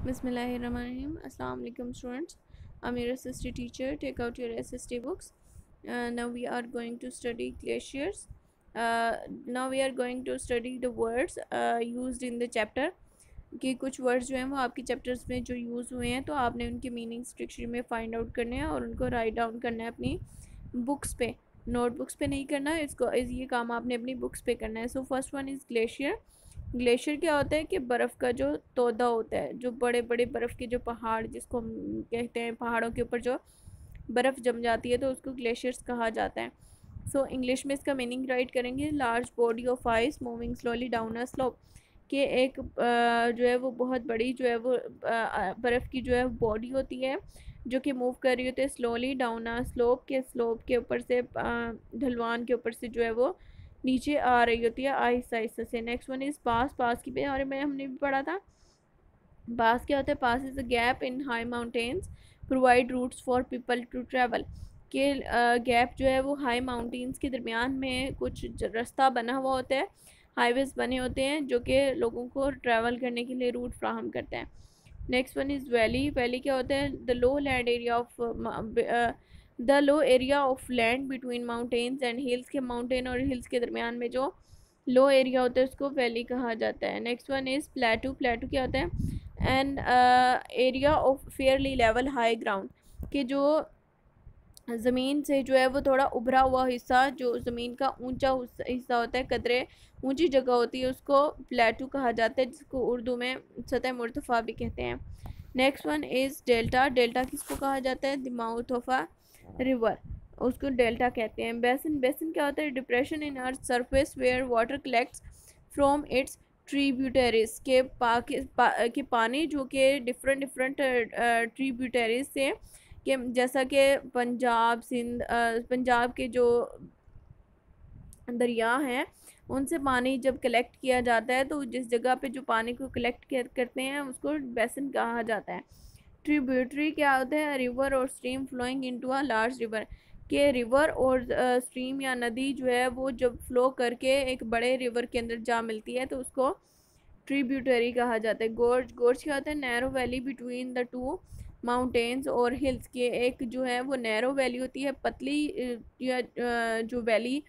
Bismillahirrahmanirrahim. Assalamu alaikum students. I'm your SST teacher. Take out your SST books. Now we are going to study glaciers. Now we are going to study the words used in the chapter. कि कुछ words जो हैं वो आपके chapters में जो use हुए हैं तो आपने उनके मीनिंग्स डिक्शनरी में फाइंड आउट करने हैं और उनको राइट डाउन करना है अपनी बुक्स पे, नोटबुक्स पे नहीं करना है। ये काम आपने अपनी बुक्स पे करना है। So first one is glacier. Glacier क्या होता है कि बर्फ़ का जो तोदा होता है, जो बड़े बड़े बर्फ़ के जो पहाड़ जिसको हम कहते हैं, पहाड़ों के ऊपर जो बर्फ़ जम जाती है तो उसको ग्लेशियर्स कहा जाता है। सो इंग्लिश में इसका मीनिंग राइट करेंगे, large body of ice moving slowly down a slope. कि एक जो है वो बहुत बड़ी जो है वो बर्फ़ की जो है बॉडी होती है जो कि मूव कर रही होती है स्लोली डाउन अ स्लोप के ऊपर से ढलवान के ऊपर से जो है वो नीचे आ रही होती है आहिस्ता आहिस्ता से। नेक्स्ट वन इज़ पास। पास की बारे में हमने भी पढ़ा था। पास क्या होता है? Pass is a gap in high mountains provide routes for people to travel. कि गैप जो है वो हाई माउंटेन्स के दरमियान में कुछ रास्ता बना हुआ होता है, हाईवेज बने होते हैं जो कि लोगों को ट्रैवल करने के लिए रूट फ्राहम करते हैं। Next one is valley. Valley क्या होता है? The low land area of the low area of land between mountains and hills. के माउंटेन और हिल्स के दरमियान में जो लो एरिया होता है उसको वैली कहा जाता है। Next one is प्लेटू। प्लेटू क्या होता है? An area of Fairlie level high ground. कि जो ज़मीन से जो है वो थोड़ा उभरा हुआ हिस्सा, जो ज़मीन का ऊंचा हिस्सा होता है, कदरे ऊंची जगह होती है, उसको प्लेटू कहा जाता है, जिसको उर्दू में सतह मुर्तफ़ा भी कहते हैं। Next one is delta. Delta किसको कहा जाता है? The mouth of a river, उसको डेल्टा कहते हैं। बेसिन। बेसिन क्या होता है? Depression in earth surface where water collects from its tributaries. के पानी जो कि डिफरेंट डिफरेंट ट्रीब्यूटरीज से, कि जैसा कि पंजाब सिंध, पंजाब के जो दरिया हैं उनसे पानी जब कलेक्ट किया जाता है तो जिस जगह पे जो पानी को कलेक्ट करते हैं उसको बेसिन कहा जाता है। ट्रिब्यूटरी क्या होता है? रिवर और stream flowing into a large river. के रिवर और स्ट्रीम या नदी जो है वो जब फ्लो करके एक बड़े रिवर के अंदर जा मिलती है तो उसको ट्रिब्यूटरी कहा जाता है। गोर्ज। गोर्ज क्या होता है? Narrow valley between the two mountains और हिल्स। के एक जो है वो नैरो वैली होती है, पतली या जो वैली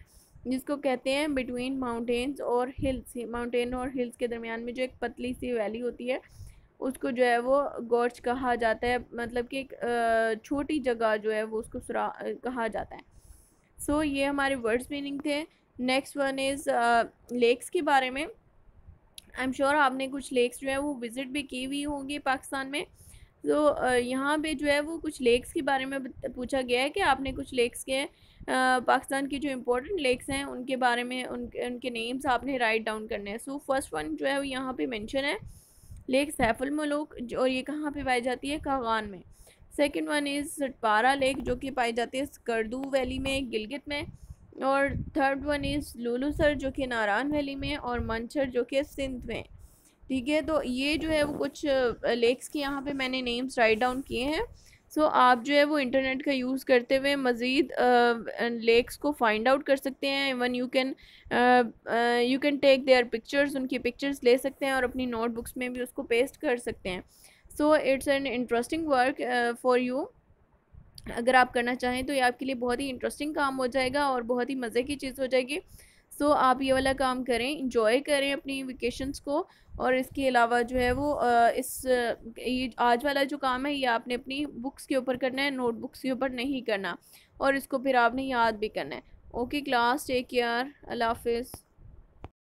जिसको कहते हैं बिटवीन माउंटेन्स और हिल्स। माउंटेन और हिल्स के दरमियान में जो एक पतली सी वैली होती है उसको जो है वो गोर्ज कहा जाता है। मतलब कि एक छोटी जगह जो है वो उसको कहा जाता है। सो ये हमारे वर्ड्स मीनिंग थे। नेक्स्ट वन इज़ लेक्स के बारे में। आई एम श्योर आपने कुछ लेक्स जो है वो विज़िट भी की हुई होंगी पाकिस्तान में। तो यहाँ पे जो है वो कुछ लेक्स के बारे में पूछा गया है कि आपने कुछ लेक्स के पाकिस्तान की जो इम्पोर्टेंट लेक्स हैं उनके बारे में उनके नेम्स आपने राइट डाउन करने हैं। सो फर्स्ट वन जो है वो यहाँ पे मेंशन है, लेक सैफुल मलूक, और ये कहाँ पे पाई जाती है? कागान में। सेकंड वन इज़ सटपारा लेक जो कि पाई जाती है स्कर्दू वैली में, गिलगित में। और थर्ड वन इज़ लुलूसर जो कि नारान वैली में, और मंचर जो कि सिंध में। ठीक है, तो ये जो है वो कुछ लेक्स के यहाँ पे मैंने नेम्स राइट डाउन किए हैं। सो आप जो है वो इंटरनेट का यूज़ करते हुए मज़ीद लेक्स को फाइंड आउट कर सकते हैं। Even you can take their pictures, उनकी पिक्चर्स ले सकते हैं और अपनी नोटबुक्स में भी उसको पेस्ट कर सकते हैं। So it's an interesting work for you. अगर आप करना चाहें तो ये आपके लिए बहुत ही इंटरेस्टिंग काम हो जाएगा और बहुत ही मज़े की चीज़ हो जाएगी। सो आप ये वाला काम करें, इंजॉय करें अपनी वेकेशंस को। और इसके अलावा जो है वो ये आज वाला जो काम है ये आपने अपनी बुक्स के ऊपर करना है, नोटबुक्स के ऊपर नहीं करना। और इसको फिर आपने याद भी करना है। ओके क्लास, टेक केयर, अल्लाह हाफिज़।